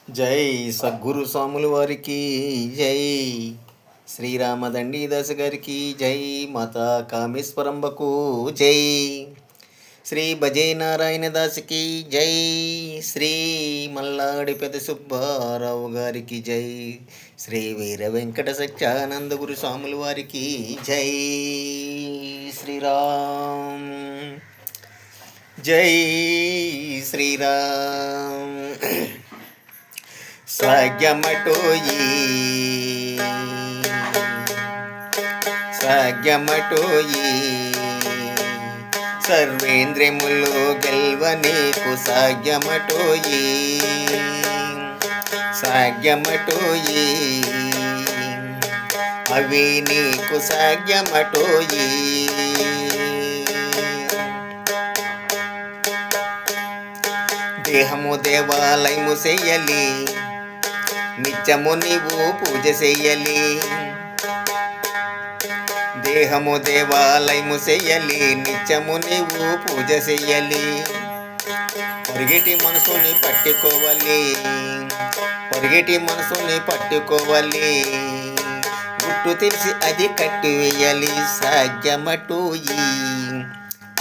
జై సద్గురు స్వాముల వారికి జై. శ్రీరామదండి దాస్ గారికి జై. మాతా కామేశ్వరంబకు జై. శ్రీ భజే నారాయణ దాస్కి జై. శ్రీ మల్లాడి పెద సుబ్బారావు గారికి జై. శ్రీ వీర వెంకట సత్యానంద గురు స్వాముల వారికి జై. శ్రీరామ్ జై శ్రీరామ్. సాగ్యమటోయి సాగ్యమటోయి సర్వేంద్రియములు గెల్వ నీకు సాగ్యమటోయి సాగ్యమటోయి అవి నీకు సాగ్యమటోయి. దేహము దేవాలయము చెయ్యలి, నిత్యము నీవు పూజ చెయ్యలి. దేహము దేవాలయము చెయ్యలి, నిత్యము నీవు పూజ చెయ్యలి. పొరిగిటి మనసుని పట్టుకోవాలి, పొరిగిటి మనసుని పట్టుకోవాలి. గుట్టు తెలిసి అది కట్టి వేయాలి. సాగ్యమటోయి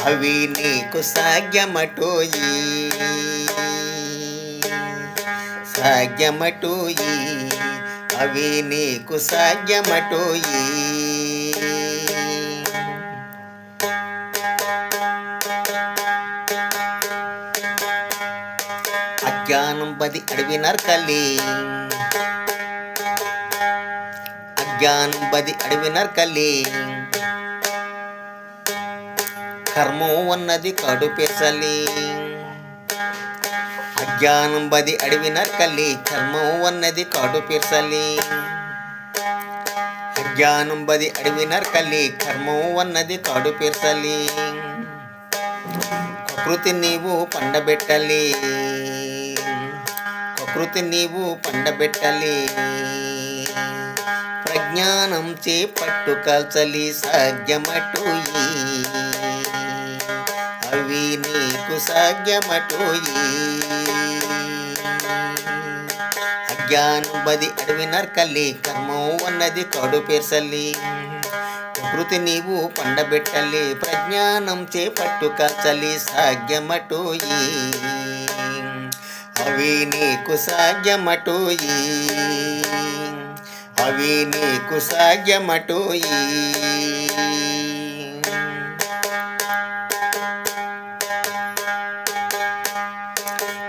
అవి నీకు సాగ్యమటోయి సాగ్యమటోయి అవి నీకు సాగ్యమటోయి. అజ్ఞానం బది అడవి నరకలి, అజ్ఞానం బది అడవి నరకలి. కర్మం అన్నది కాడు పెసలి, అజ్ఞానం బది అడవి నరకలి. కర్మం అన్నది కాడు పెసలి, అజ్ఞానం బది అడవి నరకలి. కర్మం అన్నది కాడు పెసలి. ప్రకృతి నీవు పండబెట్టలి, ప్రకృతి నీవు పండబెట్టలి. ప్రజ్ఞానం చేపట్టు కాల్చలి. సాగ్యమటోయి అవి నీకు సాగ్యమటోయి. అజ్ఞానం బది అడవి నరకలి. కర్మం అన్నది కాడు పెసలి. ప్రకృతి నీవు పండబెట్టలి. ప్రజ్ఞానం చేపట్టు కాల్చలి. సాగ్యమటోయి అవి నీకు సాగ్యమటోయి అవి నీకు సాగ్యమటోయి.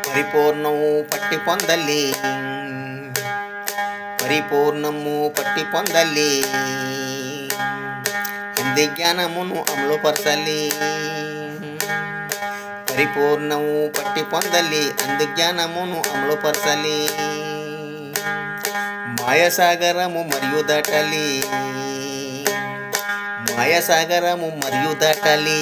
పరిపూర్ణము పట్టి పొందలి, పరిపూర్ణము పట్టి పొందలి. అంది జ్ఞానమును అమలుపరచాలి. పరిపూర్ణము పట్టి పొందలి. అంది జ్ఞానమును అమలుపరచాలి. మాయసాగరము మరియు దాటాలి, మాయసాగరము మరియు దాటాలి.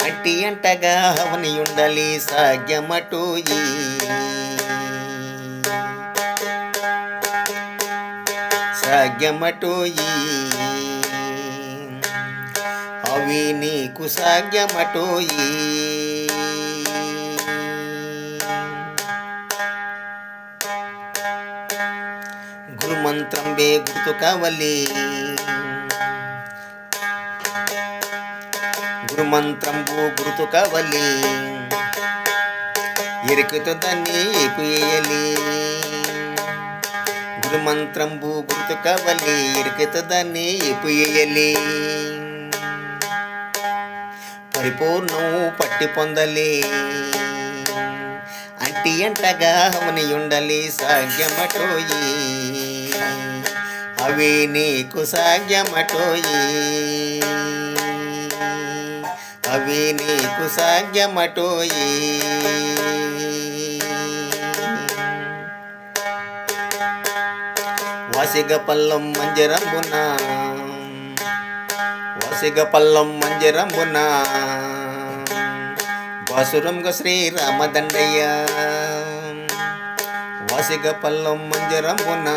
అట్టి అంటగా అవని ఉండాలి. సాగ్యమటోయి సాగ్యమటోయి అవి నీకు సాగ్యమటోయి. గురుమంత్రం బే గుర్తు కావాలి, గురుమంత్రంబు గుర్తు కావాలి. ఎరుకుతో దాన్ని ఏపుయేయాలి. గురుమంత్రంబు గుర్తు కావాలి. ఎరుకుతో దాన్ని ఏపుయేయాలి. పరిపూర్ణం పట్టి పొందలి. అంటి అంటగా అవని ఉండాలి. సాగ్యమటోయి అవి నీకు సాగ్యమటోయి అవి నీకు సాగ్యమటోయి. వాసిగ పల్లం మంజరంబున, వాసిగ పల్లం మంజరంబున. బాసురంగ శ్రీరామదండయ్య వాసిగ పల్లం మంజరంబున.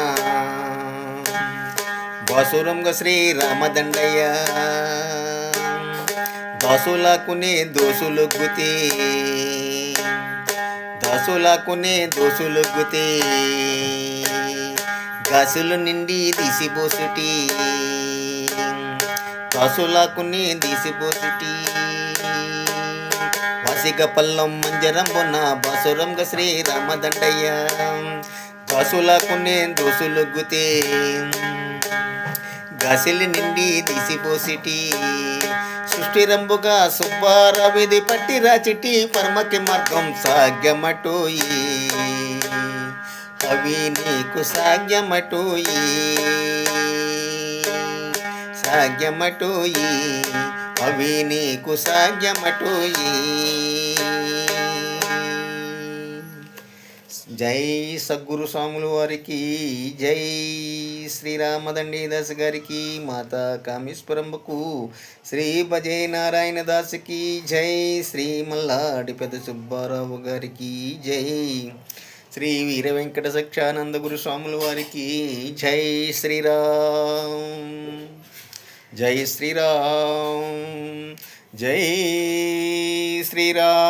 బాసురంగ శ్రీరామదండయ్య దాసులకునే దోసులు గుతి, గాసులాకునే దోసులొగ్గుతే గాసులు నిండి తీసిపోసుటి గాసులాకునే తీసిపోసుటి వాసిక పల్లం మంజరంబున బాసురంగ శ్రీరామదండయ్య గాసులాకునే దోసులొగ్గుతే గాసిలి నిండి తీసిపోసిటి సృష్టిరంబుగా సుబ్బారవిధి పట్టి రాచిటి పరమకి మార్గం సాగ్యమటోయి అవి నీకు సాగ్యమటోయి సాగ్యమటోయి అవి నీకు సాగ్యమటోయి. జై సద్గురు స్వాముల వారికి, జై శ్రీరామదండి దాస్ గారికి, మాతా కామేశ్వరంబకు, శ్రీ భజే నారాయణ దాస్కి జై, శ్రీ మల్లాడి పెద్ద సుబ్బారావు గారికి జై, శ్రీ వీర వెంకట సక్షానంద గురు స్వాముల వారికి జై శ్రీరామ్, జై శ్రీరామ్, జై శ్రీరామ్.